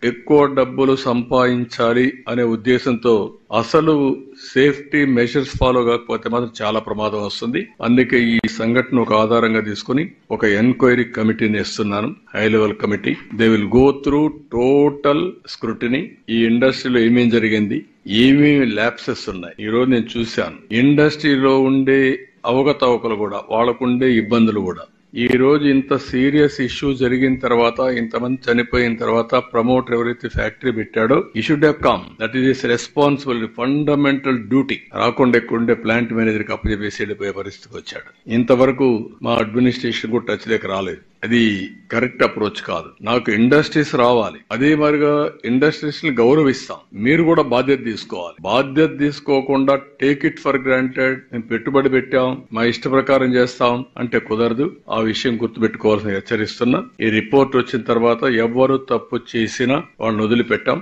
ఎక్కువ డబ్బులు సంపాదించాలి అనే ఉద్దేశంతో అసలు సేఫ్టీ మెజర్స్ ఫాలో కాకపోతే మాత్రం చాలా ప్రమాదం వస్తుంది. అందుకే ఈ సంఘటన ఒక ఆధారంగా తీసుకుని ఒక ఎంక్వైరీ కమిటీని ఇస్తున్నాను, high level committee. They will go through total scrutiny. ఈ ఇండస్ట్రీలో ఏమేం జరిగింది, ఏమేమి ల్యాప్సెస్ ఉన్నాయి. ఈ రోజు నేను చూశాను ఇండస్ట్రీలో ఉండే అవకతవకలు కూడా, వాళ్ళకుండే ఇబ్బందులు కూడా. ఈ రోజు ఇంత సీరియస్ ఇష్యూ జరిగిన తర్వాత, ఇంతమంది చనిపోయిన తర్వాత ప్రమోటర్ ఎవరైతే ఫ్యాక్టరీ పెట్టాడో ఈ should have come. That is his responsibility, fundamental duty. రాకుండా ఎక్కుండే ప్లాంట్ మేనేజర్ కి అప్పచెప్పేసి వెళ్ళిపోయే పరిస్థితికి వచ్చాడు. ఇంతవరకు మా అడ్మినిస్ట్రేషన్ కూడా టచ్ దగ్గర రాలేదు. అది కరెక్ట్ అప్రోచ్ కాదు. నాకు ఇండస్ట్రీస్ రావాలి, అదే మరిగా ఇండస్ట్రీస్ ని గౌరవిస్తాం. మీరు కూడా బాధ్యత తీసుకోవాలి. బాధ్యత తీసుకోకుండా టేక్ ఇట్ ఫర్ గ్రాంటెడ్, మేము పెట్టుబడి పెట్టాం, మా ఇష్ట ప్రకారం చేస్తాం అంటే కుదరదు. ఆ విషయం గుర్తుపెట్టుకోవాల్సిన హెచ్చరిస్తున్నా. ఈ రిపోర్ట్ వచ్చిన తర్వాత ఎవరు తప్పు చేసినా వాళ్ళని వదిలిపెట్టాం.